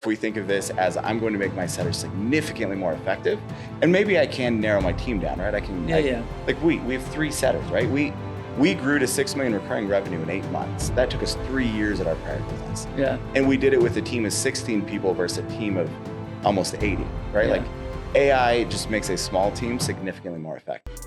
if we think of this as I'm going to make my setters significantly more effective, and maybe I can narrow my team down, right? Like we have 3 setters, right? We grew to 6 million recurring revenue in 8 months. That took us 3 years at our prior business. Yeah. And we did it with a team of 16 people versus a team of almost 80, right? Yeah. Like AI just makes a small team significantly more effective.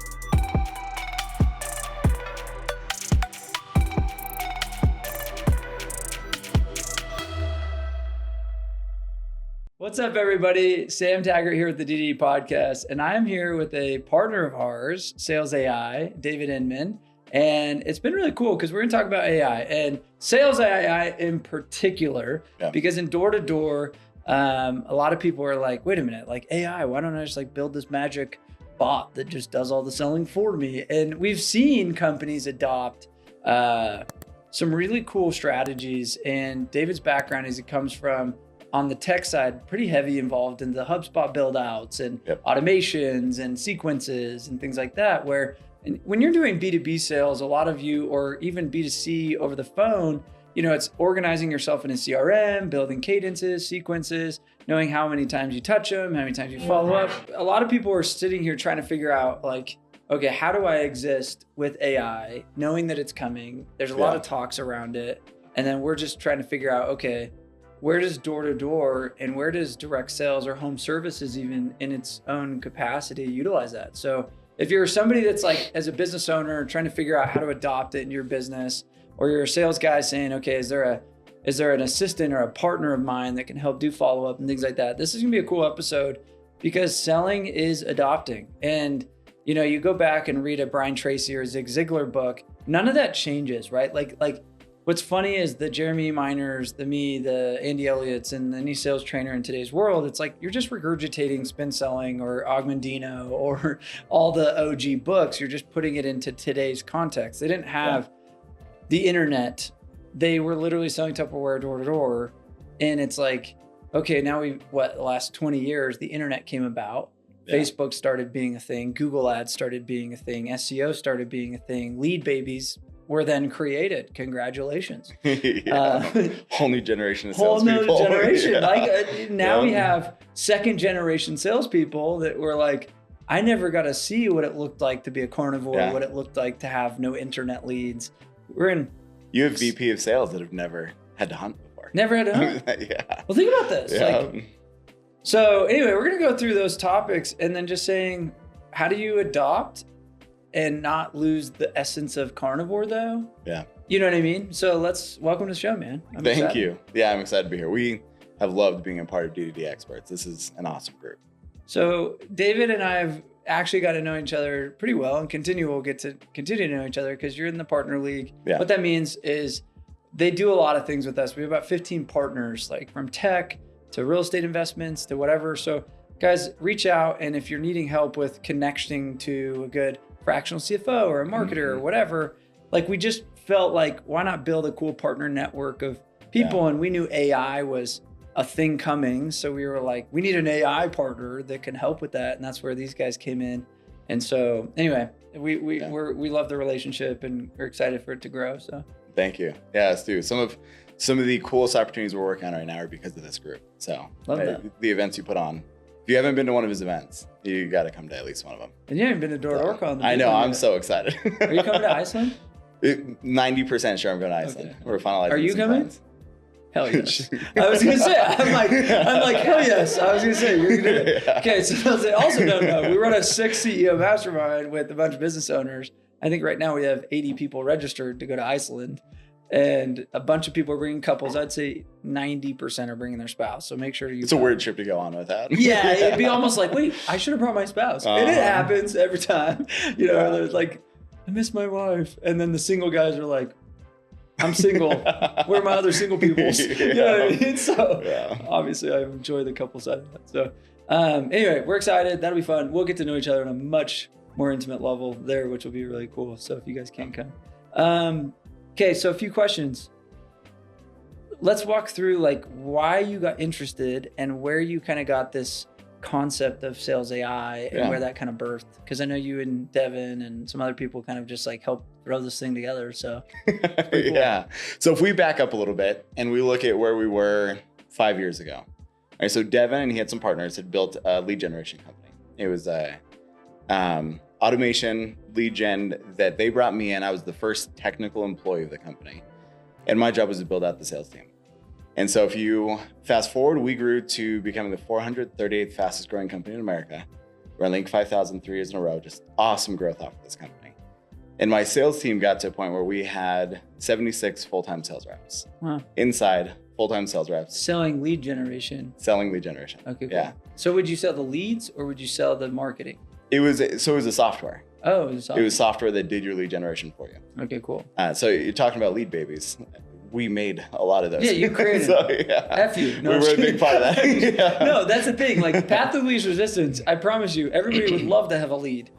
What's up, everybody? Sam Taggart here with the D2D Podcast, and I'm here with a partner of ours, SalesAI, David Inman. And it's been really cool because we're going to talk about AI and SalesAI in particular, because in door-to-door, a lot of people are like, wait a minute, like AI, why don't I just like build this magic bot that just does all the selling for me? And we've seen companies adopt some really cool strategies. And David's background is it comes from, on the tech side, pretty heavy involved in the HubSpot build outs and automations and sequences and things like that, where when you're doing B2B sales, a lot of you, or even B2C over the phone, it's organizing yourself in a CRM, building cadences, sequences, knowing how many times you touch them, how many times you follow up. A lot of people are sitting here trying to figure out like, okay, how do I exist with AI, knowing that it's coming? There's a lot of talks around it. And then we're just trying to figure out, okay, where does door-to-door and where does direct sales or home services even in its own capacity utilize that? So if you're somebody that's like, as a business owner, trying to figure out how to adopt it in your business, or you're a sales guy saying, okay, is there an assistant or a partner of mine that can help do follow-up and things like that? This is gonna be a cool episode because selling is adopting. And you go back and read a Brian Tracy or Zig Ziglar book, none of that changes, right? Like what's funny is the Jeremy Miners, the Andy Elliott's, and any sales trainer in today's world, it's like you're just regurgitating Spin Selling or Augmentino or all the OG books. You're just putting it into today's context. They didn't have the internet. They were literally selling Tupperware door to door. And it's like, okay, now the last 20 years, the internet came about. Yeah. Facebook started being a thing. Google ads started being a thing. SEO started being a thing. Lead babies were then created. Congratulations. Whole new generation of salespeople. Whole new generation. Now we have second generation salespeople that were like, I never got to see what it looked like to be a carnivore, what it looked like to have no internet leads. You have VP of sales that have never had to hunt before. Never had to hunt? Well, think about this. So anyway, we're going to go through those topics and then just saying, how do you adopt and not lose the essence of carnivore though? Yeah. You know what I mean? So welcome to the show, man. Thank you. Yeah, I'm excited to be here. We have loved being a part of D2D Experts. This is an awesome group. So David and I have actually got to know each other pretty well and we'll get to continue to know each other because you're in the partner league. Yeah. What that means is they do a lot of things with us. We have about 15 partners, like from tech to real estate investments to whatever. So guys, reach out. And if you're needing help with connecting to a good fractional CFO or a marketer or whatever, like we just felt like, why not build a cool partner network of people? Yeah. And we knew AI was a thing coming. So we were like, we need an AI partner that can help with that. And that's where these guys came in. And so anyway, we love the relationship and we're excited for it to grow. So thank you. Yeah, let's do some of the coolest opportunities we're working on right now are because of this group. So love that. The events you put on. If you haven't been to one of his events, you got to come to at least one of them. And you haven't been to door-to-door. I know. I'm so excited. Are you coming to Iceland? 90% sure I'm going to Iceland. Okay. We're finalizing. Are you coming? Plans. Hell yes. I was going to say, I'm like, hell yes. I was going to say, you're going to do it. Okay, so they also don't know. We run a 6 CEO mastermind with a bunch of business owners. I think right now we have 80 people registered to go to Iceland. And a bunch of people are bringing couples. I'd say 90% are bringing their spouse. So make sure you. It's a weird trip to go on with that. Yeah, it'd be almost like, wait, I should have brought my spouse. And it happens every time. There's like, I miss my wife. And then the single guys are like, I'm single. Where are my other single people? You know what I mean? So obviously I enjoy the couple side of that. So anyway, we're excited. That'll be fun. We'll get to know each other on a much more intimate level there, which will be really cool. So if you guys can come. Okay, so a few questions. Let's walk through like why you got interested and where you kind of got this concept of SalesAI and where that kind of birthed. Because I know you and Devin and some other people kind of just like helped throw this thing together. So cool. So if we back up a little bit and we look at where we were 5 years ago, Right, so Devin and he had some partners had built a lead generation company. It was a automation lead gen that they brought me in. I was the first technical employee of the company. And my job was to build out the sales team. And so if you fast forward, we grew to becoming the 438th fastest growing company in America. We're on Link 5,000 3 years in a row, just awesome growth off of this company. And my sales team got to a point where we had 76 full-time sales reps. Wow. Inside, full-time sales reps. Selling lead generation. Selling lead generation. Okay, cool. Yeah. So would you sell the leads or would you sell the marketing? It was a software. Oh, it was software. It was software that did your lead generation for you. Okay, cool. So you're talking about lead babies. We made a lot of those. Yeah, you created F you. No, we were a big part of that. Yeah. No, that's the thing. Like path of least resistance, I promise you, everybody would love to have a lead.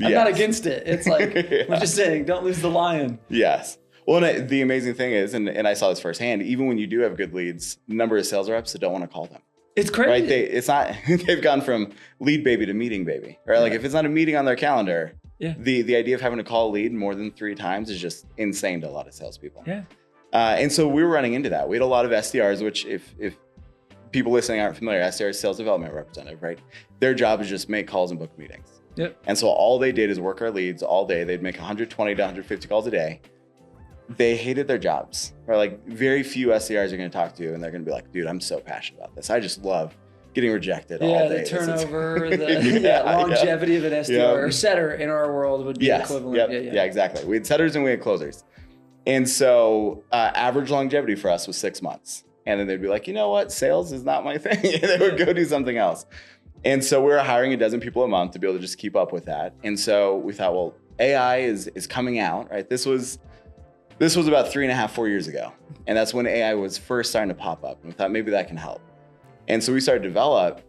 I'm not against it. It's like, we're just saying, don't lose the lion. Yes. Well, and the amazing thing is, and I saw this firsthand, even when you do have good leads, number of sales reps that don't want to call them. It's crazy. Right? They've gone from lead baby to meeting baby, right? Like if it's not a meeting on their calendar, the idea of having to call a lead more than 3 times is just insane to a lot of salespeople. Yeah. And so we were running into that. We had a lot of SDRs, which if people listening aren't familiar, SDR is sales development representative, right? Their job is just make calls and book meetings. Yep. And so all they did is work our leads all day. They'd make 120 to 150 calls a day. They hated their jobs. Right? Like very few SDRs are going to talk to you and they're going to be like, dude, I'm so passionate about this. I just love getting rejected all day. Yeah, the turnover, the longevity of an SDR or setter in our world would be equivalent. Yeah, exactly. We had setters and we had closers. And so average longevity for us was 6 months. And then they'd be like, you know what? Sales is not my thing. And they would go do something else. And so we were hiring a dozen people a month to be able to just keep up with that. And so we thought, well, AI is coming out, right? This was about 3.5, 4 years ago. And that's when AI was first starting to pop up. And we thought maybe that can help. And so we started to develop.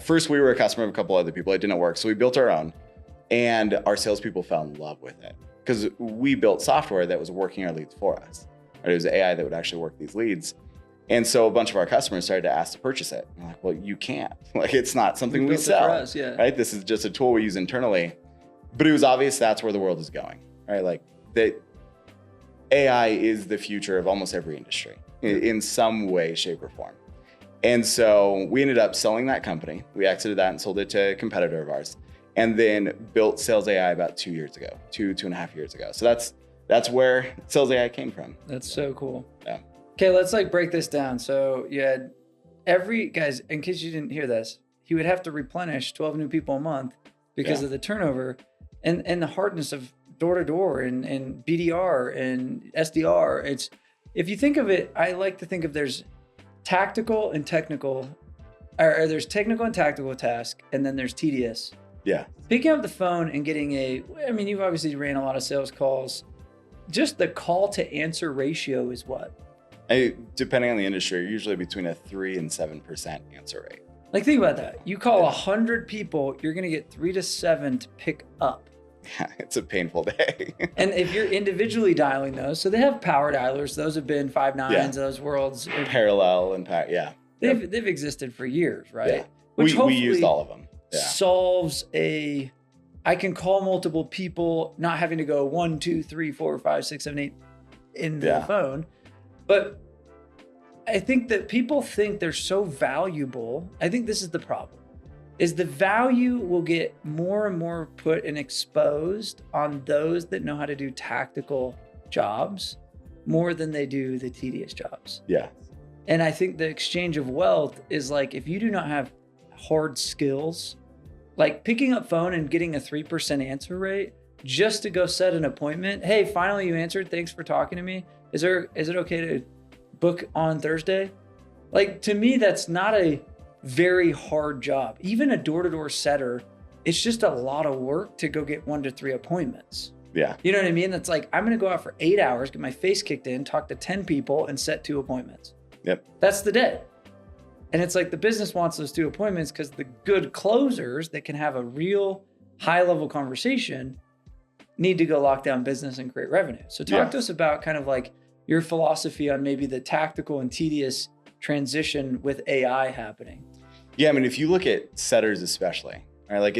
First, we were a customer of a couple other people. It didn't work. So we built our own. And our salespeople fell in love with it. Because we built software that was working our leads for us. Right? It was AI that would actually work these leads. And so a bunch of our customers started to ask to purchase it. I'm like, well, you can't. Like, it's not something we sell. For us, right? This is just a tool we use internally. But it was obvious that's where the world is going. Right? Like that AI is the future of almost every industry in some way, shape, or form. And so we ended up selling that company. We exited that and sold it to a competitor of ours. And then built SalesAI about 2 years ago, 2.5 years ago. So that's where SalesAI came from. That's so cool. Yeah. Okay, let's break this down. So you had guys, in case you didn't hear this, he would have to replenish 12 new people a month because of the turnover and the hardness of door to door and BDR and SDR. It's, if you think of it, I like to think of there's tactical and technical, or there's technical and tactical task, and then there's tedious. Yeah. Picking up the phone and getting you've obviously ran a lot of sales calls. Just the call to answer ratio is what? Depending on the industry, usually between a 3 and 7% answer rate. Like, think about that. You call 100 people, you're going to get 3 to 7 to pick up. Yeah, it's a painful day. And if you're individually dialing those, so they have power dialers. Those have been 5.9s, those worlds. Parallel and They've existed for years, right? Yeah. Which we used all of them. Yeah. Solves I can call multiple people, not having to go 1, 2, 3, 4, 5, 6, 7, 8 in the phone. But I think that people think they're so valuable. I think this is the problem, is the value will get more and more put and exposed on those that know how to do tactical jobs more than they do the tedious jobs. Yeah. And I think the exchange of wealth is like, if you do not have hard skills, like picking up phone and getting a 3% answer rate just to go set an appointment. Hey, finally you answered. Thanks for talking to me. Is it okay to book on Thursday? Like, to me, that's not a very hard job. Even a door-to-door setter, it's just a lot of work to go get 1 to 3 appointments. Yeah. You know what I mean? That's like, I'm going to go out for 8 hours, get my face kicked in, talk to 10 people and set 2 appointments. Yep. That's the day. And it's like the business wants those 2 appointments because the good closers that can have a real high-level conversation need to go lock down business and create revenue. So talk to us about kind of like your philosophy on maybe the tactical and tedious transition with AI happening. Yeah, I mean, if you look at setters especially, right, like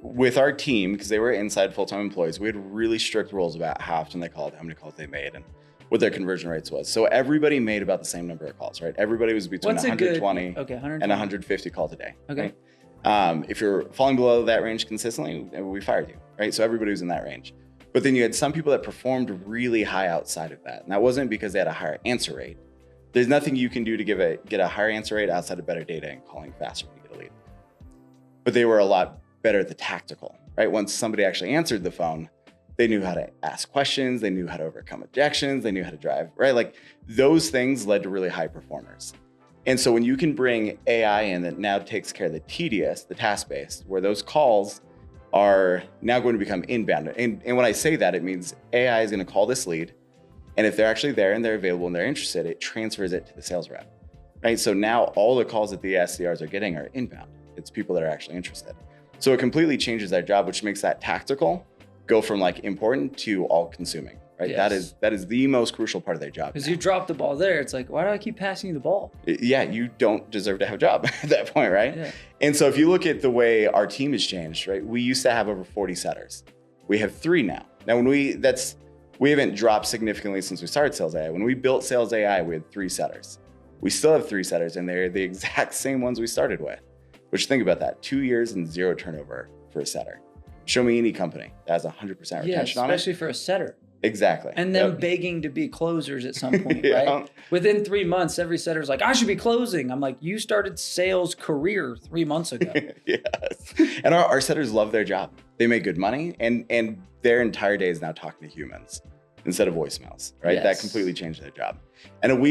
with our team, because they were inside full-time employees, we had really strict rules about how often they called, how many calls they made, and what their conversion rates was. So everybody made about the same number of calls, right? Everybody was between 120 and 150 calls a day. Okay. Right? If you're falling below that range consistently, we fired you, right? So everybody was in that range. But then you had some people that performed really high outside of that. And that wasn't because they had a higher answer rate. There's nothing you can do to get a higher answer rate outside of better data and calling faster when you get a lead. But they were a lot better at the tactical, right? Once somebody actually answered the phone, they knew how to ask questions, they knew how to overcome objections, they knew how to drive, right? Like those things led to really high performers. And so when you can bring AI in that now takes care of the tedious, the task-based, where those calls are now going to become inbound. And when I say that, it means AI is going to call this lead. And if they're actually there and they're available and they're interested, it transfers it to the sales rep, right? So now all the calls that the SDRs are getting are inbound. It's people that are actually interested. So it completely changes their job, which makes that tactical go from like important to all consuming, right? Yes. That is the most crucial part of their job. Because you drop the ball there. It's like, why do I keep passing you the ball? Yeah, you don't deserve to have a job at that point, right? Yeah. And so if you look at the way our team has changed, right? We used to have over 40 setters. We have 3 now. Now we haven't dropped significantly since we started SalesAI. When we built SalesAI, we had 3 setters. We still have 3 setters, and they're the exact same ones we started with. Which, think about that, 2 years and 0 turnover for a setter. Show me any company that has 100% retention on it. Especially for a setter. Exactly. And them begging to be closers at some point, Yeah. right? Within 3 months, every setter's like, I should be closing. I'm like, you started sales career 3 months ago. Yes. And our setters love their job. They make good money, and their entire day is now talking to humans instead of voicemails, right? Yes. That completely changed their job. And we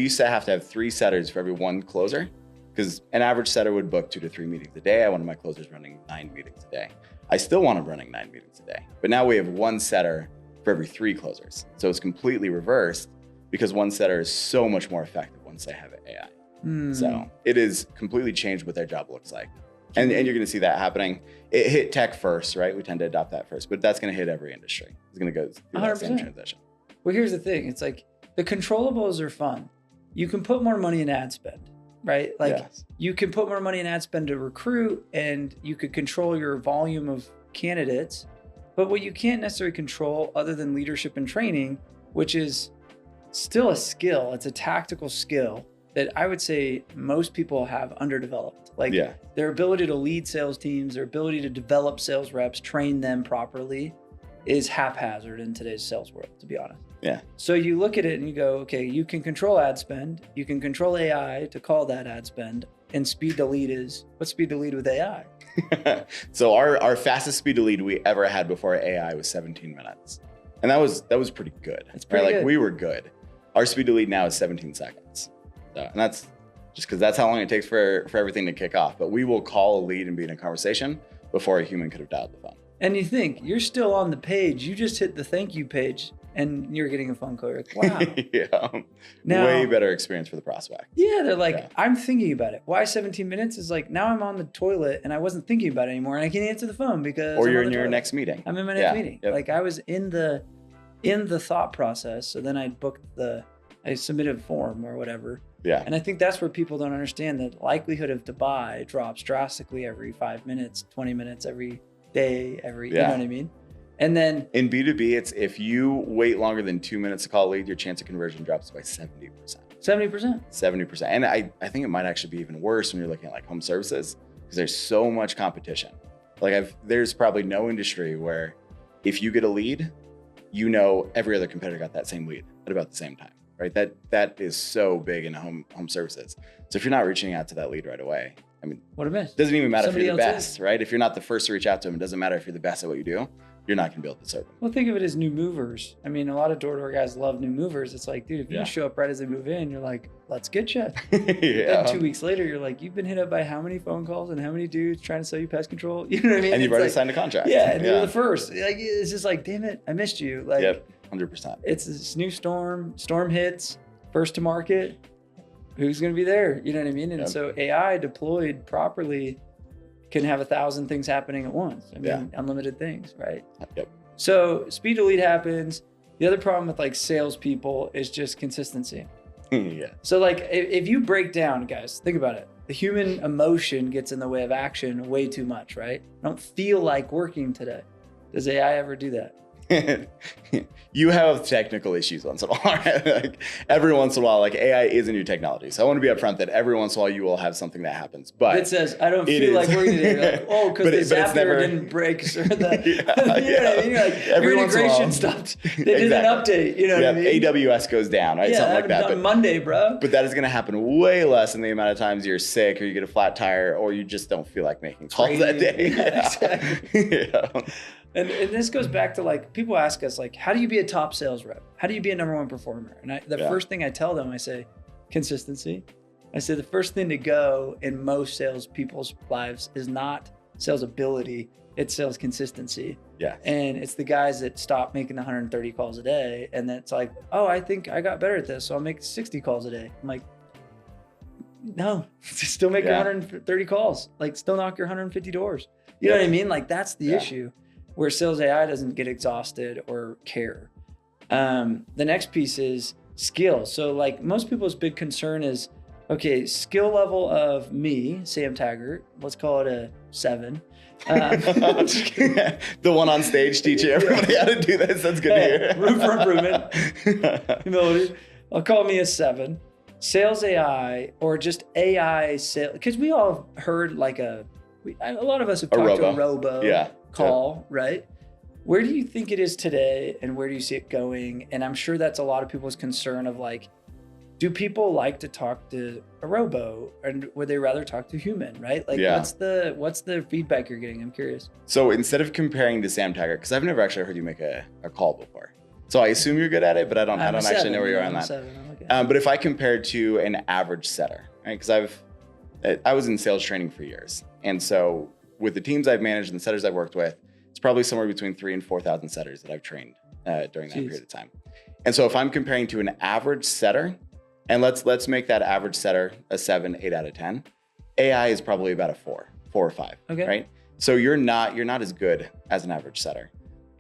used to have 3 setters for every 1 closer, because an average setter would book 2 to 3 meetings a day. I wanted my closers running 9 meetings a day. I still want them running 9 meetings a day, but now we have 1 setter for every 3 closers. So it's completely reversed because 1 setter is so much more effective once they have AI. So it is completely changed what their job looks like. And you're going to see that happening. It hit tech first, right? We tend to adopt that first, but that's going to hit every industry. It's going to go through that same transition. Well, here's the thing. It's like the controllables are fun. You can put more money in ad spend, right? Like you can put more money in ad spend to recruit, and you could control your volume of candidates. But what you can't necessarily control other than leadership and training, which is still a skill. It's a tactical skill that I would say most people have underdeveloped. Like their ability to lead sales teams, their ability to develop sales reps, train them properly is haphazard in today's sales world, to be honest. Yeah. So you look at it and you go, okay, you can control ad spend. You can control AI to call that ad spend. And speed to lead is, what's speed to lead with AI? So our fastest speed to lead we ever had before AI was 17 minutes. And that was pretty good. That's pretty good. Like we were good. Our speed to lead now is 17 seconds. So, and that's just because that's how long it takes for everything to kick off. But we will call a lead and be in a conversation before a human could have dialed the phone. And you think, you're still on the page. You just hit the thank you page and you're getting a phone call. You're like, wow. Now, way better experience for the prospect. Yeah, they're like, I'm thinking about it. Why 17 minutes? Is like, now I'm on the toilet and I wasn't thinking about it anymore and I can't answer the phone because or you're in your next meeting. I'm in my next meeting. Yep. Like I was in the thought process. So then I submitted a form or whatever. Yeah. And I think that's where people don't understand that likelihood of to buy drops drastically every 5 minutes, 20 minutes, every day, you know what I mean? And then in B2B, it's if you wait longer than 2 minutes to call a lead, your chance of conversion drops by 70%. 70%? 70%. And I think it might actually be even worse when you're looking at like home services because there's so much competition. Like there's probably no industry where if you get a lead, you know every other competitor got that same lead at about the same time, right? That is so big in home services. So if you're not reaching out to that lead right away, I mean, what a miss. It doesn't even matter if you're the best, right? If you're not the first to reach out to them, it doesn't matter if you're the best at what you do. You're not going to be able to serve them. Well, think of it as new movers. I mean, a lot of door-to-door guys love new movers. It's like, dude, if you show up right as they move in, you're like, let's get you. Then 2 weeks later, you're like, you've been hit up by how many phone calls and how many dudes trying to sell you pest control? You know what I mean? And you've already signed a contract. Yeah, and you're the first. Like, it's just like, damn it, I missed you. Like, 100%. It's this new storm hits, first to market. Who's going to be there? You know what I mean? And so AI deployed properly can have 1,000 things happening at once. I mean, unlimited things, right? Yep. So speed to lead happens. The other problem with like salespeople is just consistency. So like if you break down, guys, think about it. The human emotion gets in the way of action way too much, right? I don't feel like working today. Does AI ever do that? You have technical issues once in a while. Like every once in a while, like AI is a new technology. So I want to be upfront that every once in a while you will have something that happens. But it says, I don't feel like working today. You're like, oh, because this app didn't break. Or the, you know what I mean? You're like, your integration stopped. They did an update. You know what I mean? AWS goes down, right? Something like that. But Monday, bro. But that is going to happen way less than the amount of times you're sick or you get a flat tire or you just don't feel like making calls that day. Exactly. And this goes back to like, people ask us like, how do you be a top sales rep? How do you be a number one performer? And the first thing I tell them, I say, consistency. I say the first thing to go in most sales people's lives is not sales ability, it's sales consistency. Yeah. And it's the guys that stop making 130 calls a day. And then it's like, oh, I think I got better at this, so I'll make 60 calls a day. I'm like, no, still make 130 calls. Like still knock your 150 doors. You know what I mean? Like that's the issue. Where SalesAI doesn't get exhausted or care. The next piece is skill. So like most people's big concern is, okay, skill level of me, Sam Taggart, let's call it a 7. The one on stage teaching everybody how to do this. That's good to hear. Room for improvement. Humility. I'll call me a 7. SalesAI or just AI sales, because we all heard like a lot of us have talked to a robo call, right? Where do you think it is today and where do you see it going? And I'm sure that's a lot of people's concern of like, do people like to talk to a robo and would they rather talk to a human, right? Like what's the feedback you're getting? I'm curious. So instead of comparing to Sam Taggart, because I've never actually heard you make a call before. So I assume you're good at it, but I don't actually know where you are on that. But if I compare to an average setter, right? Because I was in sales training for years. And so with the teams I've managed and the setters I've worked with, it's probably somewhere between 3,000 and 4,000 setters that I've trained during that period of time. And so if I'm comparing to an average setter, and let's make that average setter a 7, 8 out of 10, AI is probably about a 4 or 5, right? So you're not as good as an average setter.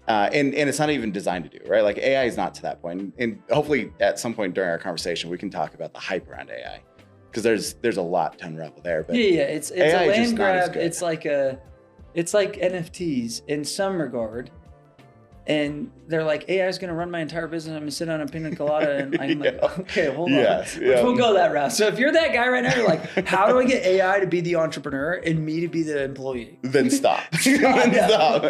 And it's not even designed to do, right? Like AI is not to that point. And hopefully at some point during our conversation, we can talk about the hype around AI. Because there's a lot to unravel there. But it's AI a land grab. It's like NFTs in some regard. And they're like, AI is going to run my entire business. I'm going to sit on a pina colada. And I'm like, okay, hold on. We'll go that route. So if you're that guy right now, you're like, how do I get AI to be the entrepreneur and me to be the employee? Then stop. Stop. Go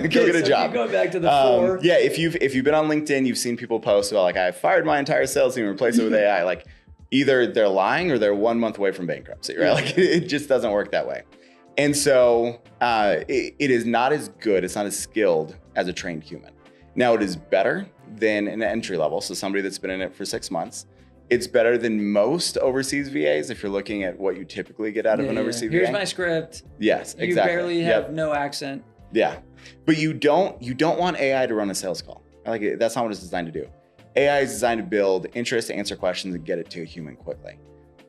get a job. Going back to the 4. If you've been on LinkedIn, you've seen people post about like, I fired my entire sales team and replaced it with AI. Like either they're lying or they're 1 month away from bankruptcy, right? Like it just doesn't work that way. And so it is not as good, it's not as skilled as a trained human. Now it is better than an entry level, so somebody that's been in it for 6 months. It's better than most overseas VAs if you're looking at what you typically get out of an overseas VA. Here's my script. Yes, exactly. You barely have no accent. Yeah, but you don't want AI to run a sales call. Like that's not what it's designed to do. AI is designed to build interest, answer questions, and get it to a human quickly.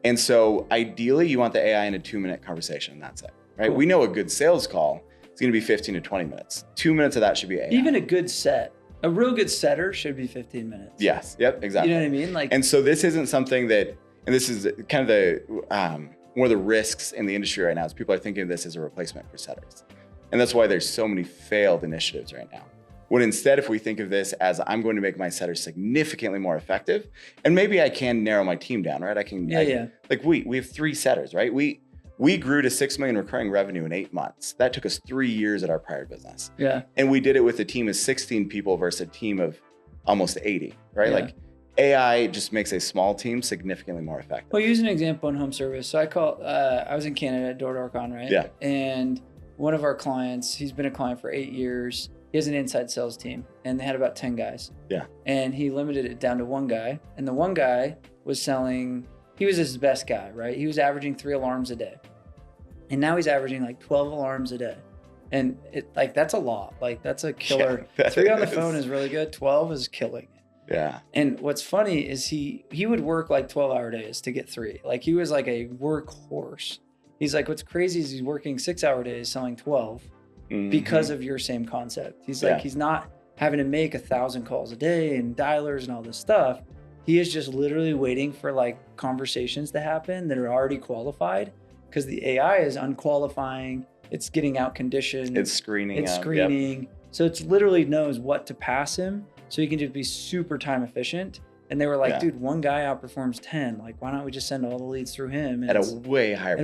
And so ideally, you want the AI in a 2-minute conversation, and that's it. Right? Cool. We know a good sales call is going to be 15 to 20 minutes. 2 minutes of that should be AI. Even a good set. A real good setter should be 15 minutes. Yes. Yep. Exactly. You know what I mean? Like, and so this isn't something that, and this is kind of the one of the risks in the industry right now is people are thinking of this as a replacement for setters, and that's why there's so many failed initiatives right now. When instead, if we think of this as I'm going to make my setters significantly more effective, and maybe I can narrow my team down, right? Like we have 3 setters, right? We grew to 6 million recurring revenue in 8 months. That took us 3 years at our prior business. Yeah. And we did it with a team of 16 people versus a team of almost 80, right? Yeah. Like AI just makes a small team significantly more effective. Well, use an example in home service. So I was in Canada at Door.com, right? Yeah. And one of our clients, he's been a client for 8 years. He has an inside sales team and they had about 10 guys. Yeah. And he limited it down to 1 guy. And the 1 guy was selling, he was his best guy, right? He was averaging 3 alarms a day. And now he's averaging like 12 alarms a day. And that's a lot. Like that's a killer. Yeah, 3 on the phone is really good. 12 is killing it. Yeah. And what's funny is he would work like 12-hour days to get 3. Like he was like a workhorse. He's like, what's crazy is he's working 6-hour days selling 12 because of your same concept. He's like, he's not having to make 1,000 calls a day and dialers and all this stuff. He is just literally waiting for like conversations to happen that are already qualified because the AI is unqualifying. It's getting out conditioned. It's screening. It's screening. Yep. So it's literally knows what to pass him so he can just be super time efficient. And they were like, dude, one guy outperforms 10. Like, why don't we just send all the leads through him? And at a way higher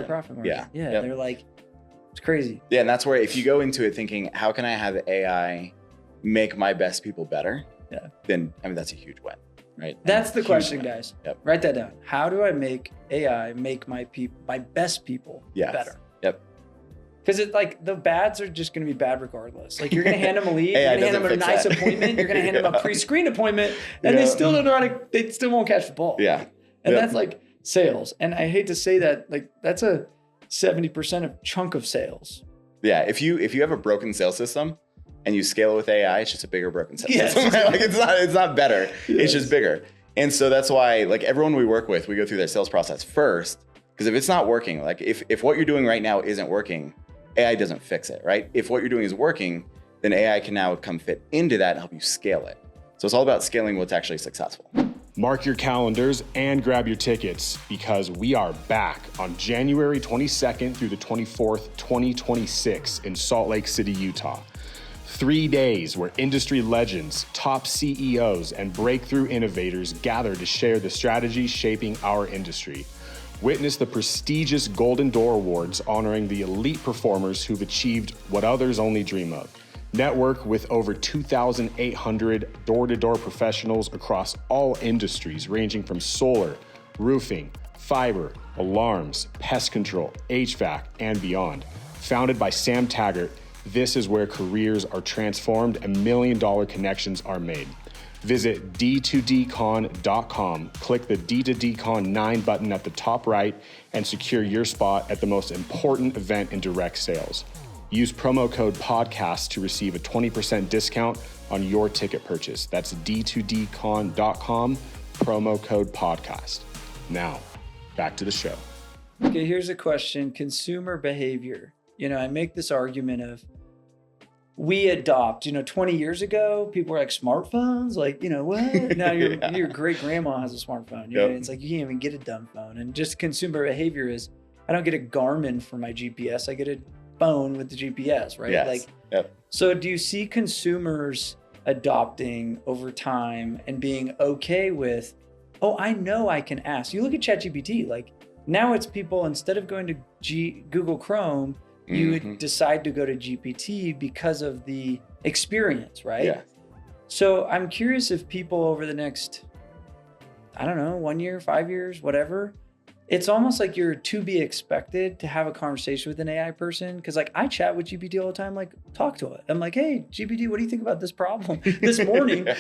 profit margin. Yeah. They're like, it's crazy. Yeah. And that's where if you go into it thinking, how can I have AI make my best people better? Yeah. Then, I mean, that's a huge win, right? That's the question, guys. Yep. Write that down. How do I make AI make my best people better? Yep. Because it's like the bads are just going to be bad regardless. Like you're going to hand them a lead, you're going to hand them a nice appointment, you're going to hand them a pre-screened appointment, and they still don't know how to, they still won't catch the ball. Yeah. And that's like sales. And I hate to say that, like that's a 70% of chunk of sales. Yeah. If you have a broken sales system and you scale it with AI, it's just a bigger broken sales system. Right? Like it's not better. It's just bigger. And so that's why like everyone we work with, we go through their sales process first. Because if it's not working, like if what you're doing right now isn't working, AI doesn't fix it, right? If what you're doing is working, then AI can now come fit into that and help you scale it. So it's all about scaling what's actually successful. Mark your calendars and grab your tickets because we are back on January 22nd through the 24th, 2026 in Salt Lake City, Utah. 3 days where industry legends, top CEOs, and breakthrough innovators gather to share the strategies shaping our industry. Witness the prestigious Golden Door Awards honoring the elite performers who've achieved what others only dream of. Network with over 2,800 door-to-door professionals across all industries ranging from solar, roofing, fiber, alarms, pest control, HVAC, and beyond. Founded by Sam Taggart, this is where careers are transformed and million-dollar connections are made. Visit D2DCon.com, click the D2DCon 9 button at the top right, and secure your spot at the most important event in direct sales. Use promo code PODCAST to receive a 20% discount on your ticket purchase. That's D2DCon.com, promo code PODCAST. Now, back to the show. Okay, here's a question. Consumer behavior. I make this argument of, we adopt, 20 years ago, people were like smartphones, like, what? Now your great grandma has a smartphone. It's like, you can't even get a dumb phone. And just consumer behavior is, I don't get a Garmin for my GPS. I get a phone with the GPS, right? Yes. So do you see consumers adopting over time and being okay with, oh, I know I can ask. You look at ChatGPT, like now it's people, instead of going to Google Chrome, you would decide to go to GPT because of the experience, right? Yeah. So I'm curious if people over the next, 1 year, 5 years, whatever, it's almost like you're to be expected to have a conversation with an AI person. Cause like I chat with GPT all the time, like talk to it. I'm like, hey, GPT, what do you think about this problem? This morning, dude,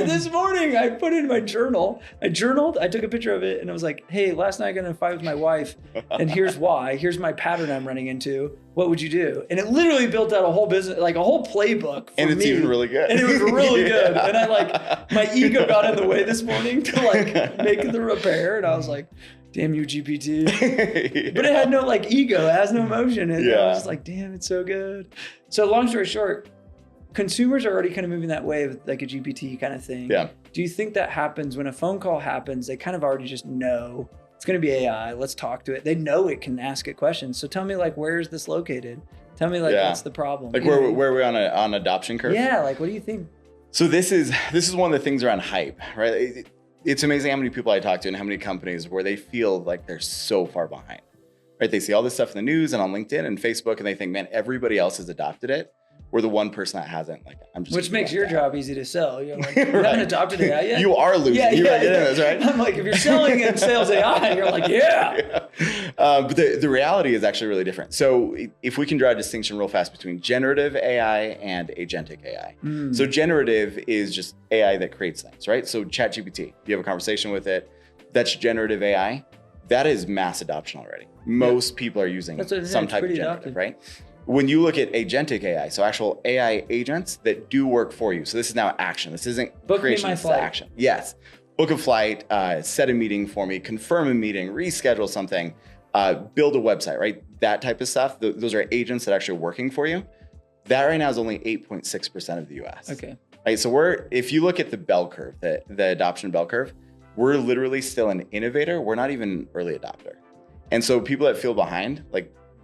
this morning I put it in my journal. I journaled, I took a picture of it and I was like, hey, last night I got in a fight with my wife and here's why, here's my pattern I'm running into. What would you do? And it literally built out a whole business, like a whole playbook for and it's me. even really good. And it was really good. And I my ego got in the way this morning to make the repair. And I was like, damn you, GPT. But it had no ego. It has no emotion. And I was just like, damn, it's so good. So long story short, consumers are already kind of moving that way with like a GPT kind of thing. Yeah. Do you think that happens when a phone call happens? They kind of already just know it's going to be AI. Let's talk to it. They know it can ask it questions. So tell me where is this located? Tell me what's the problem? Like where are we on adoption curve? Yeah. Like, what do you think? So this is one of the things around hype, right? It's amazing how many people I talk to and how many companies where they feel like they're so far behind, right? They see all this stuff in the news and on LinkedIn and Facebook and they think, man, everybody else has adopted it. We're the one person that hasn't. Which makes your job easy to sell. You're like, you haven't adopted AI yet. You are losing. Right? I'm like, if you're selling in SalesAI, you're like, But the reality is actually really different. So if we can draw a distinction real fast between generative AI and agentic AI. So generative is just AI that creates things, right? So ChatGPT, you have a conversation with it, that's generative AI. That is mass adoption already. Most people are using some type of generative, right? When you look at agentic AI, so actual AI agents that do work for you. So this is now action. This isn't creation, this is action. Yes. Book a flight, set a meeting for me, confirm a meeting, reschedule something, build a website, right? That type of stuff. Those are agents that are actually working for you. That right now is only 8.6% of the US. Okay. Right. So if you look at the bell curve, the adoption bell curve, we're literally still an innovator. We're not even early adopter. And so people that feel behind,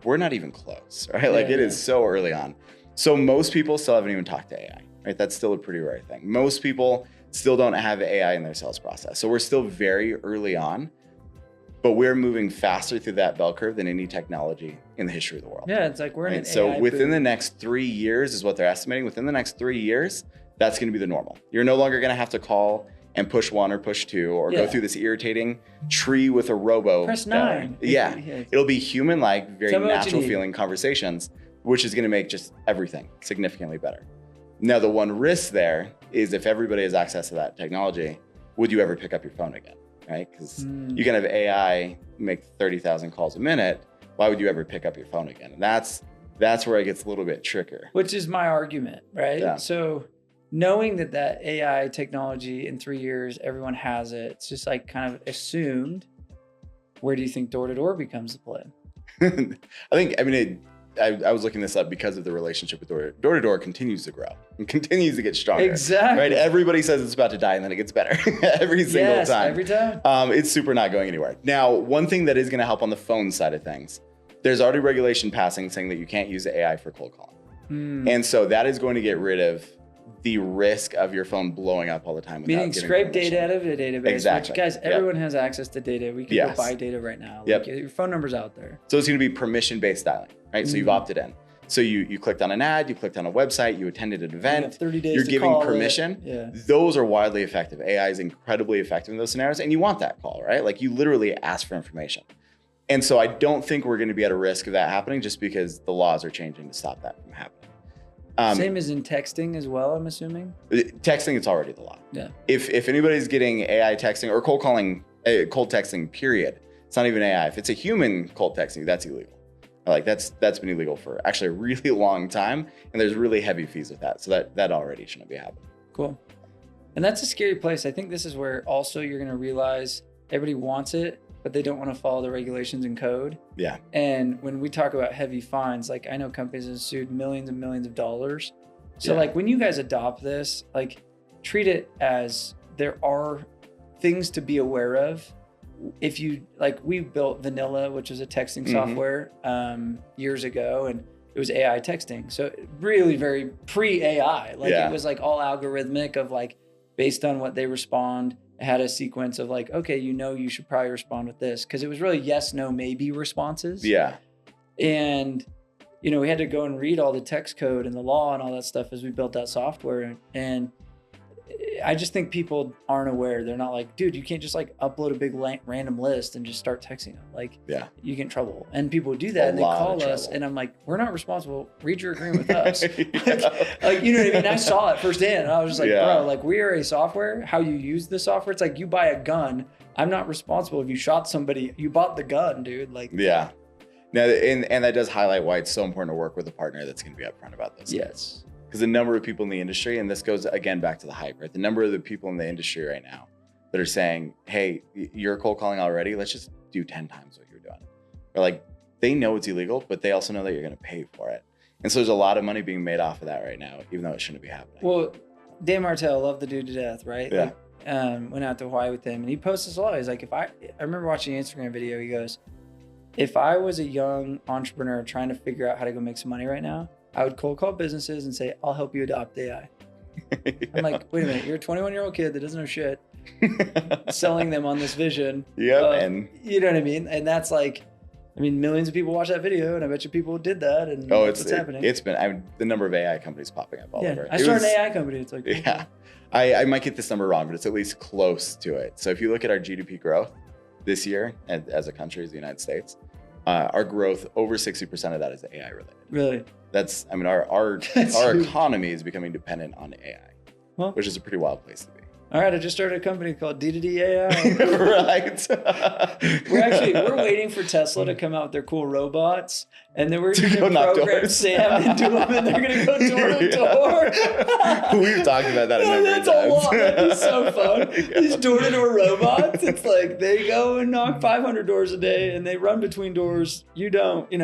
we're not even close, right? It is so early on. So most people still haven't even talked to AI, right? That's still a pretty rare thing. Most people still don't have AI in their sales process. So we're still very early on, but we're moving faster through that bell curve than any technology in the history of the world. Yeah, it's like we're in an So AI within boom. the next 3 years is what they're estimating. Within the next 3 years, that's going to be the normal. You're no longer going to have to call and push 1 or push 2 or go through this irritating tree with a robo. Press 9. Yeah. It'll be human-like, very natural feeling conversations, which is going to make just everything significantly better. Now, the one risk there is if everybody has access to that technology, would you ever pick up your phone again, right? Because you can have AI make 30,000 calls a minute. Why would you ever pick up your phone again? And that's where it gets a little bit trickier. Which is my argument, right? Yeah. So knowing that AI technology in 3 years, everyone has it, it's just like kind of assumed. Where do you think door-to-door becomes the play? I was looking this up because of the relationship with door-to-door continues to grow and continues to get stronger. Exactly. Right? Everybody says it's about to die and then it gets better every single time. Every time. It's super not going anywhere. Now, one thing that is going to help on the phone side of things, there's already regulation passing saying that you can't use AI for cold calling. And so that is going to get rid of the risk of your phone blowing up all the time. Meaning scrape data out of a database. Exactly. Which, guys, everyone has access to data. We can go buy data right now. Like, your phone number's out there. So it's going to be permission-based styling, right? So you've opted in. So you clicked on an ad, you clicked on a website, you attended an event. You have 30 days you're to giving call permission. Yeah. Those are widely effective. AI is incredibly effective in those scenarios, and you want that call, right? Like you literally ask for information. And so I don't think we're going to be at a risk of that happening just because the laws are changing to stop that from happening. Same as in texting as well, I'm assuming? Texting, it's already the law. Yeah. If anybody's getting AI texting or cold texting, period, it's not even AI. If it's a human cold texting, that's illegal. Like that's been illegal for actually a really long time, and there's really heavy fees with that. So that already shouldn't be happening. Cool. And that's a scary place. I think this is where also you're going to realize everybody wants it, but they don't want to follow the regulations and code. Yeah. And when we talk about heavy fines, like I know companies have sued millions and millions of dollars. So like when you guys adopt this, like treat it as there are things to be aware of. If you like, we built Vanilla, which was a texting software years ago, and it was AI texting. So really very pre-AI. Like it was like all algorithmic of like based on what they respond. It had a sequence of like, okay, you should probably respond with this. Cause it was really yes, no, maybe responses. Yeah. And, we had to go and read all the text code and the law and all that stuff as we built that software. And I just think people aren't aware. They're not like, dude, you can't just like upload a big random list and just start texting them. Like, you get in trouble. And people do that and they call us and I'm like, we're not responsible. Read your agreement with us. like, you know what I mean? I saw it firsthand. And I was just like, bro, like we are a software. How you use the software, it's like you buy a gun. I'm not responsible if you shot somebody. You bought the gun, dude. Like, yeah. Now, and that does highlight why it's so important to work with a partner that's going to be upfront about this. Yes. Because the number of people in the industry, and this goes again back to the hype, right? The number of the people in the industry right now that are saying, hey, you're cold calling already. Let's just do 10 times what you're doing. Or like, they know it's illegal, but they also know that you're going to pay for it. And so there's a lot of money being made off of that right now, even though it shouldn't be happening. Well, Dan Martell, loved the dude to death, right? Yeah. Like, went out to Hawaii with him and he posts this a lot. He's like, I remember watching an Instagram video. He goes, if I was a young entrepreneur trying to figure out how to go make some money right now, I would cold call businesses and say, I'll help you adopt AI. I'm like, wait a minute, you're a 21-year-old kid that doesn't know shit, selling them on this vision. And you know what I mean? And that's like, millions of people watch that video, and I bet you people did that. And it's what's happening. It's been the number of AI companies popping up all over. I started an AI company. It's like, I might get this number wrong, but it's at least close to it. So if you look at our GDP growth this year, as a country, as the United States, our growth, over 60% of that is AI related. Really? That's, our economy is becoming dependent on AI, which is a pretty wild place to be. All right, I just started a company called D2D AI. Right. We're waiting for Tesla to come out with their cool robots, and then we're going to program Sam into them, and they're going to go door to door. We've talked about that a number of times. That's a lot. That'd be so fun. These door-to-door robots, it's like they go and knock 500 doors a day, and they run between doors. You don't. A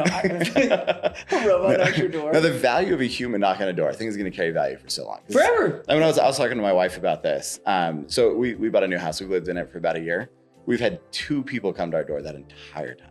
robot knocks your door. Now, the value of a human knocking on a door, I think, is going to carry value for so long. Forever. I was talking to my wife about this. So we bought a new house. We've lived in it for about a year. We've had 2 people come to our door that entire time.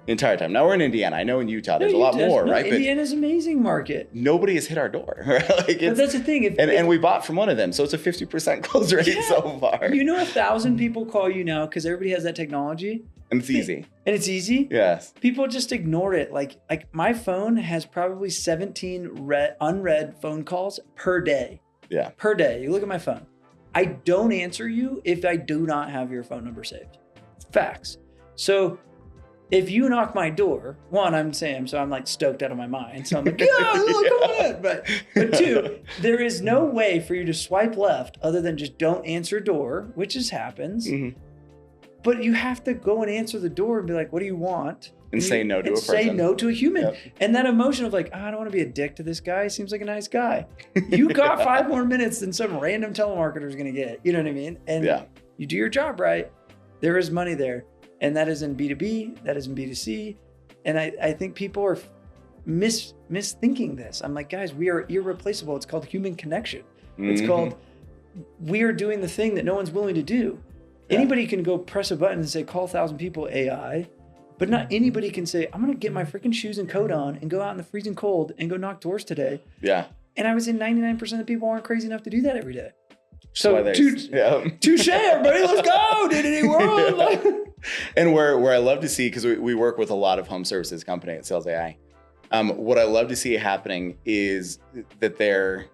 the entire time. Now we're in Indiana. I know in Utah there's a lot more, right? Indiana's an amazing market. Nobody has hit our door. Right? But that's the thing. And we bought from one of them, so it's a 50% close rate so far. 1,000 people call you now because everybody has that technology. And it's easy. And it's easy? Yes. People just ignore it. Like my phone has probably 17 unread phone calls per day. Yeah. Per day. You look at my phone. I don't answer you if I do not have your phone number saved. Facts. So if you knock my door, one, I'm Sam, so I'm like stoked out of my mind. So I'm like, yeah, come on. But two, there is no way for you to swipe left other than just don't answer door, which just happens. Mm-hmm. But you have to go and answer the door and be like, what do you want? And say no to a person. Say no to a human. Yep. And that emotion of like, I don't want to be a dick to this guy. Seems like a nice guy. You got 5 more minutes than some random telemarketer is going to get. You know what I mean? And you do your job right. There is money there. And that is in B2B. That is in B2C. And I think people are misthinking this. I'm like, guys, we are irreplaceable. It's called human connection. It's called, we are doing the thing that no one's willing to do. Yeah. Anybody can go press a button and say, call 1,000 people AI. But not anybody can say, I'm going to get my freaking shoes and coat on and go out in the freezing cold and go knock doors today. Yeah. And I would say 99% of the people aren't crazy enough to do that every day. So touche, everybody, let's go, D2D world. Yeah. And where I love to see, because we work with a lot of home services company at SalesAI. What I love to see happening is that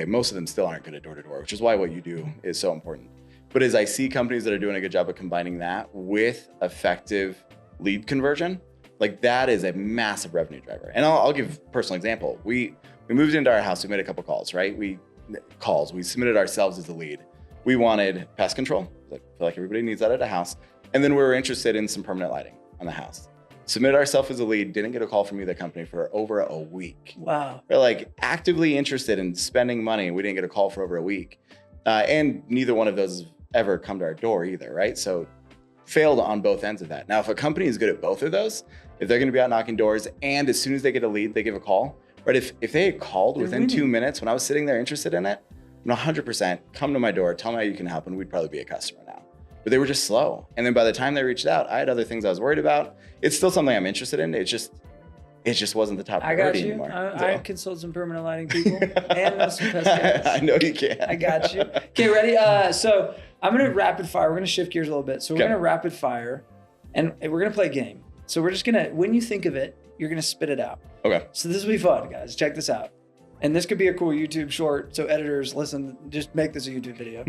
most of them still aren't good at door-to-door, which is why what you do is so important. But as I see companies that are doing a good job of combining that with effective lead conversion, like that is a massive revenue driver. And I'll give a personal example. We moved into our house, we made a couple calls, right? We submitted ourselves as a lead. We wanted pest control. I feel like everybody needs that at a house. And then we were interested in some permanent lighting on the house. Submitted ourselves as a lead, didn't get a call from either company for over a week. Wow. We're like actively interested in spending money. We didn't get a call for over a week. And neither one of those has ever come to our door either, right? So failed on both ends of that. Now, if a company is good at both of those, if they're going to be out knocking doors and as soon as they get a lead, they give a call, right? If they had called within 2 minutes when I was sitting there interested in it, 100% come to my door, tell me how you can help, and we'd probably be a customer now. But they were just slow. And then by the time they reached out, I had other things I was worried about. It's still something I'm interested in. It just wasn't the top priority anymore. I consult some permanent lighting people and some pest guys. I know you can. I got you. Okay, ready? So I'm going to rapid fire. We're going to shift gears a little bit. So we're going to rapid fire and we're going to play a game. So we're just going to, when you think of it, you're going to spit it out. Okay. So this will be fun, guys. Check this out. And this could be a cool YouTube short. So editors, listen, just make this a YouTube video.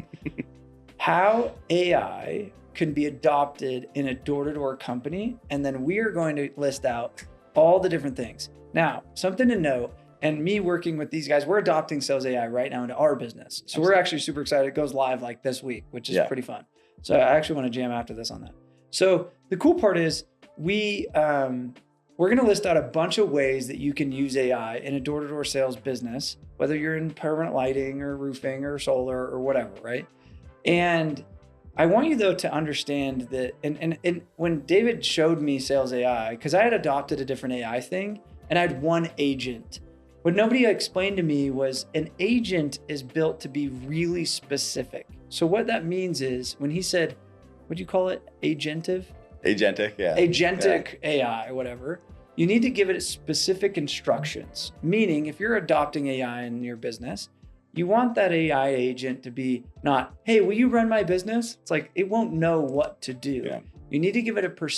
How AI can be adopted in a door-to-door company. And then we are going to list out all the different things. Now, something to note, and me working with these guys, we're adopting SalesAI right now into our business. So we're actually super excited. It goes live like this week, which is pretty fun. So I actually want to jam after this on that. So the cool part is we're going to list out a bunch of ways that you can use AI in a door-to-door sales business, whether you're in permanent lighting or roofing or solar or whatever, right? And I want you though to understand that, and when David showed me SalesAI, because I had adopted a different AI thing and I had one agent. What nobody explained to me was an agent is built to be really specific. So what that means is when he said, what'd you call it? Agentic, yeah. Agentic AI, whatever. You need to give it specific instructions. Meaning if you're adopting AI in your business, you want that AI agent to be not, hey, will you run my business? It's like, it won't know what to do. Yeah. You need to give it a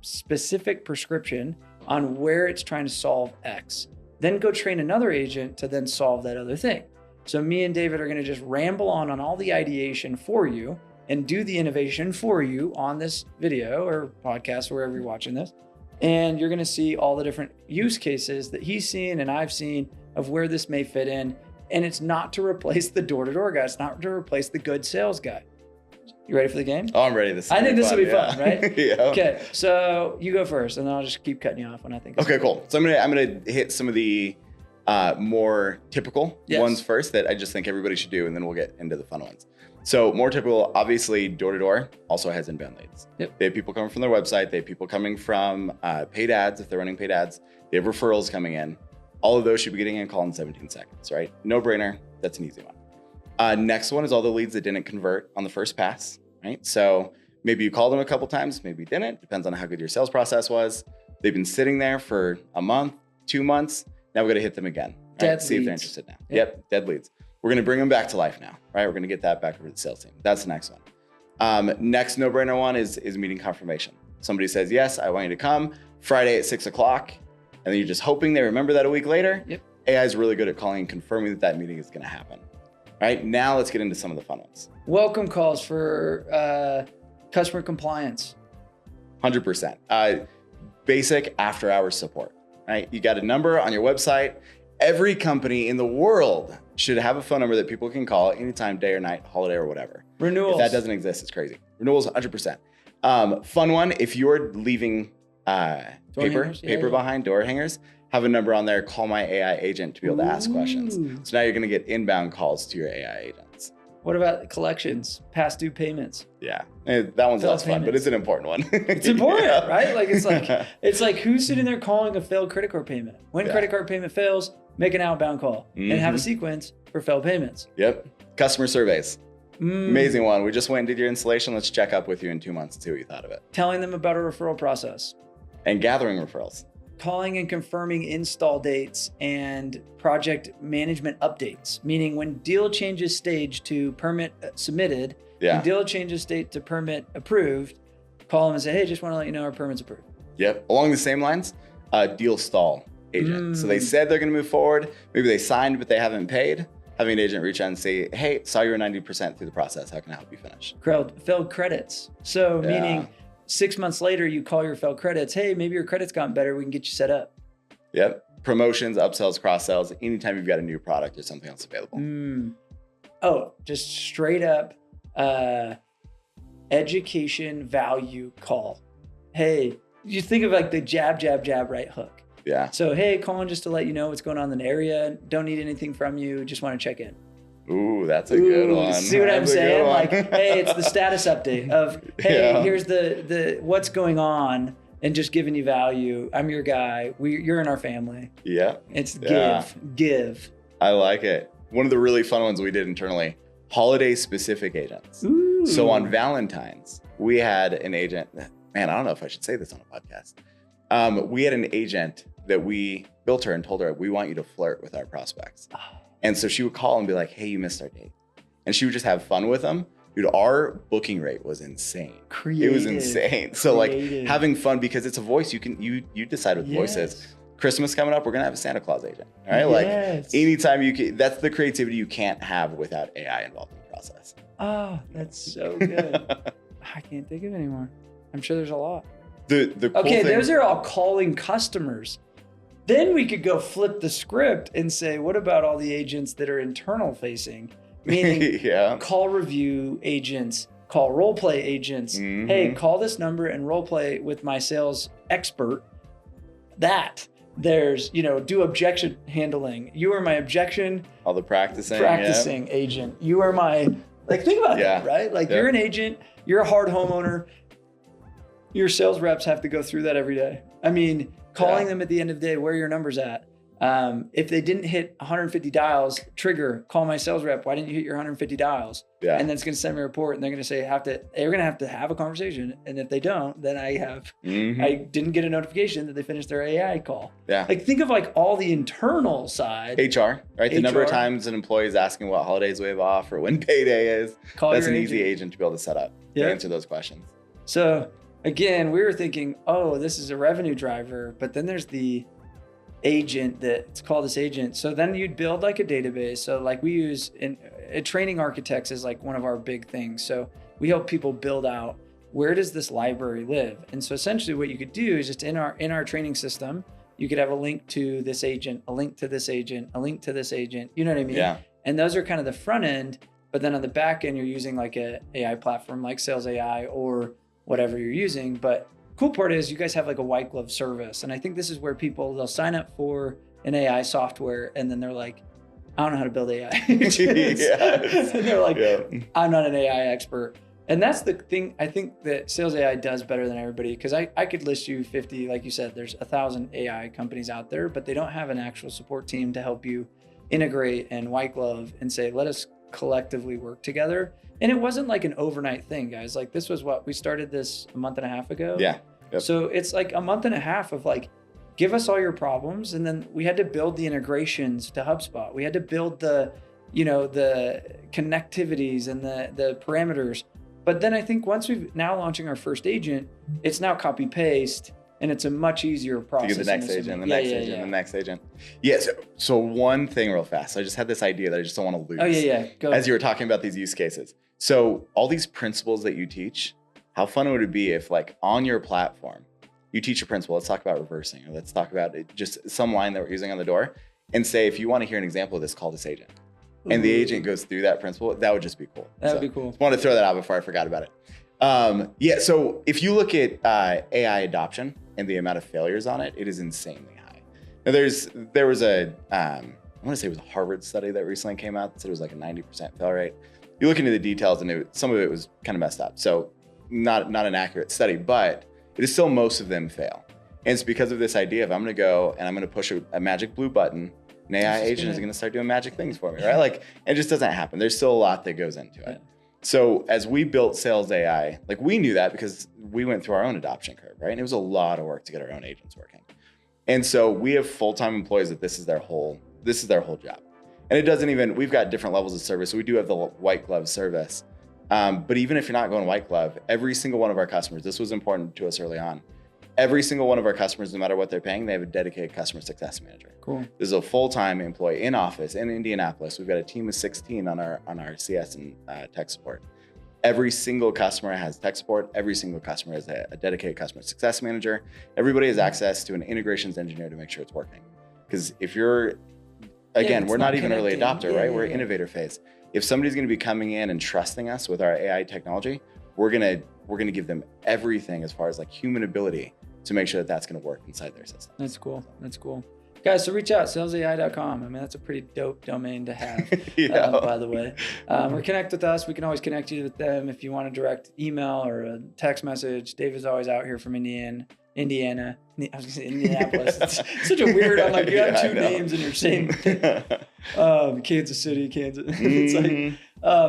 specific prescription on where it's trying to solve X. Then go train another agent to then solve that other thing. So me and David are going to just ramble on all the ideation for you and do the innovation for you on this video or podcast, wherever you're watching this. And you're going to see all the different use cases that he's seen and I've seen of where this may fit in. And it's not to replace the door-to-door guy. It's not to replace the good sales guy. You ready for the game? Oh, I'm ready. I think this will be fun, right? Yeah. Okay, so you go first, and then I'll just keep cutting you off when I think. Okay, cool. So I'm gonna hit some of the more typical ones first that I just think everybody should do, and then we'll get into the fun ones. So more typical, obviously, door-to-door also has inbound leads. Yep. They have people coming from their website. They have people coming from paid ads if they're running paid ads. They have referrals coming in. All of those should be getting a call in 17 seconds, right? No brainer. That's an easy one. Next one is all the leads that didn't convert on the first pass, right? So Maybe you called them a couple times, maybe you didn't. Depends on how good your sales process was. They've been sitting there for a month, 2 months. Now we're going to hit them again. Right? Dead See leads. if they're interested now. Yep, dead leads. We're going to bring them back to life now, right? We're going to get that back over to the sales team. That's the next one. Next no-brainer one is meeting confirmation. Somebody says, yes, I want you to come Friday at 6 o'clock. And then you're just hoping they remember that a week later. Yep. AI is really good at calling and confirming that meeting is going to happen. All right, now let's get into some of the fun ones. Welcome calls for customer compliance. 100%. Basic after-hours support, right? You got a number on your website. Every company in the world should have a phone number that people can call anytime, day or night, holiday or whatever. Renewals. If that doesn't exist, it's crazy. Renewals, 100%. Fun one, if you're leaving paper behind, door hangers, have a number on there, call my AI agent to be able to ask questions. So now you're going to get inbound calls to your AI agents. What about collections, past due payments? Yeah, that one's less fun, but it's an important one. It's important, right? Like it's like who's sitting there calling a failed credit card payment? When credit card payment fails, make an outbound call and have a sequence for failed payments. Yep. Customer surveys. Amazing one. We just went and did your installation. Let's check up with you in 2 months and see what you thought of it. Telling them about a referral process. And gathering referrals. Calling and confirming install dates and project management updates, meaning when deal changes stage to permit submitted, when deal changes state to permit approved, call them and say, hey, just want to let you know our permit's approved. Yep. Along the same lines, deal stall agent. So they said they're going to move forward. Maybe they signed, but they haven't paid. Having an agent reach out and say, hey, saw you were 90% through the process. How can I help you finish? Failed credits. So meaning 6 months later, you call your failed credits. Hey, maybe your credit's gotten better. We can get you set up. Yep. Promotions, upsells, cross sells. Anytime you've got a new product or something else available. Oh, just straight up education value call. Hey, you think of like the jab, right hook. Yeah. So, hey, calling just to let you know what's going on in the area. Don't need anything from you. Just want to check in. Ooh, that's a good one. See what I'm saying? Like, hey, it's the status update of, hey, here's the what's going on, and just giving you value. I'm your guy. You're in our family. Yeah. It's give. I like it. One of the really fun ones we did internally, holiday specific agents. Ooh. So on Valentine's, we had an agent. Man, I don't know if I should say this on a podcast. We had an agent that we built her and told her, we want you to flirt with our prospects. And so she would call and be like, hey, you missed our date. And she would just have fun with them. Dude, our booking rate was insane. It was insane. So like having fun, because it's a voice, you decide what the voice is. Christmas coming up, we're gonna have a Santa Claus agent. All right. Like anytime you can, that's the creativity you can't have without AI involved in the process. Oh, that's so good. I can't think of any more. I'm sure there's a lot. The cool thing, those are all calling customers. Then we could go flip the script and say, what about all the agents that are internal facing? Meaning call review agents, call role play agents. Hey, call this number and role play with my sales expert. There's, do objection handling. You are my objection. All the practicing agent. You are my, think about that, right? Like you're an agent, you're a hard homeowner. Your sales reps have to go through that every day. I mean, calling them at the end of the day, where are your numbers at? If they didn't hit 150 dials, trigger, call my sales rep. Why didn't you hit your 150 dials? Yeah. And then it's going to send me a report, and they're going to say, they're going to have a conversation. And if they don't, then I didn't get a notification that they finished their AI call. Yeah. Like think of like all the internal side. HR, right? The number of times an employee is asking what holidays we have off or when payday is. That's an easy agent to be able to set up to answer those questions. So again, we were thinking, oh, this is a revenue driver, but then there's the agent it's called this agent. So then you'd build like a database. So like we use training architects is like one of our big things. So we help people build out, where does this library live? And so essentially what you could do is just in our training system, you could have a link to this agent, a link to this agent, a link to this agent. You know what I mean? Yeah. And those are kind of the front end, but then on the back end, you're using like a AI platform like SalesAI or whatever you're using. But cool part is you guys have like a white glove service. And I think this is where they'll sign up for an AI software and then they're like, I don't know how to build AI. And they're like, I'm not an AI expert. And that's the thing I think that SalesAI does better than everybody, because I could list you 50, like you said, there's 1,000 AI companies out there, but they don't have an actual support team to help you integrate and white glove and say, let us collectively work together. And it wasn't like an overnight thing, guys. Like this was we started this a month and a half ago. Yeah. Yep. So it's like a month and a half of like, give us all your problems. And then we had to build the integrations to HubSpot. We had to build the connectivities and the parameters. But then I think once we've now launching our first agent, it's now copy paste and it's a much easier process. You get the next agent, the next agent. Yes. So one thing real fast. I just had this idea that I just don't want to lose. Oh yeah. Go. As you were talking about these use cases. So all these principles that you teach, how fun would it be if like on your platform, you teach a principle, let's talk about reversing, or let's talk about just some line that we're using on the door and say, if you want to hear an example of this, call this agent. And the agent goes through that principle, that would just be cool. That would be cool. Just wanted to throw that out before I forgot about it. So if you look at AI adoption and the amount of failures on it, it is insanely high. Now there was I want to say it was a Harvard study that recently came out that said it was like a 90% fail rate. You look into the details and some of it was kind of messed up. So not an accurate study, but it is still most of them fail. And it's because of this idea of I'm going to go and I'm going to push a magic blue button. An AI agent is going to start doing magic things for me, right? Like, it just doesn't happen. There's still a lot that goes into it. Yeah. So as we built SalesAI, like we knew that because we went through our own adoption curve, right? And it was a lot of work to get our own agents working. And so we have full-time employees that this is their whole job. And it doesn't even, we've got different levels of service. So we do have the white glove service. But even if you're not going white glove, every single one of our customers, this was important to us early on. Every single one of our customers, no matter what they're paying, they have a dedicated customer success manager. Cool. This is a full-time employee in office in Indianapolis. We've got a team of 16 on our CS and tech support. Every single customer has tech support. Every single customer has a dedicated customer success manager. Everybody has access to an integrations engineer to make sure it's working. Because if you're, again, we're not even early adopter, right? We're innovator phase. If somebody's going to be coming in and trusting us with our AI technology, we're going to give them everything as far as like human ability to make sure that that's going to work inside their system. That's cool. Guys, so reach out, salesai.com. I mean, that's a pretty dope domain to have, by the way. Or connect with us. We can always connect you with them if you want a direct email or a text message. David's always out here from Indiana. I was going to say Indianapolis. It's such a weird, I'm like, you have two names in your same Kansas City, Kansas. It's like,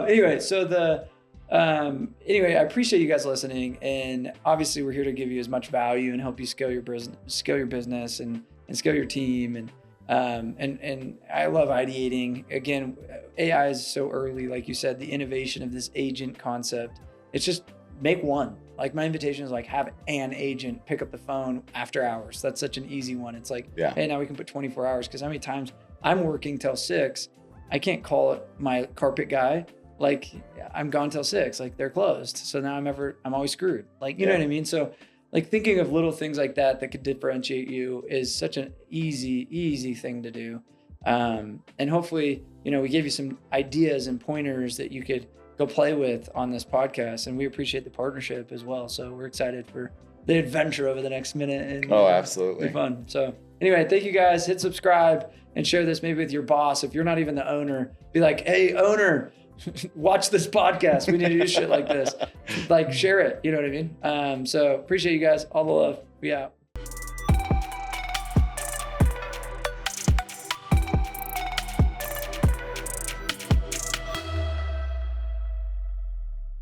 anyway, so anyway, I appreciate you guys listening, and obviously we're here to give you as much value and help you scale your business and scale your team. And I love ideating. Again, AI is so early, like you said, the innovation of this agent concept. It's just make one. Like my invitation is like have an agent pick up the phone after hours. That's such an easy one. It's like, hey, now we can put 24 hours because how many times I'm working till 6, I can't call it my carpet guy. Like I'm gone till 6, like they're closed. So now I'm always screwed. Like, you know what I mean? So like thinking of little things like that could differentiate you is such an easy thing to do. And hopefully, we gave you some ideas and pointers that you could go play with on this podcast. And we appreciate the partnership as well. So we're excited for the adventure over the next minute. And, absolutely. Be fun. So anyway, thank you guys. Hit subscribe and share this maybe with your boss. If you're not even the owner, be like, hey, owner, watch this podcast. We need to do shit like this. Like share it. You know what I mean? So appreciate you guys. All the love. We out.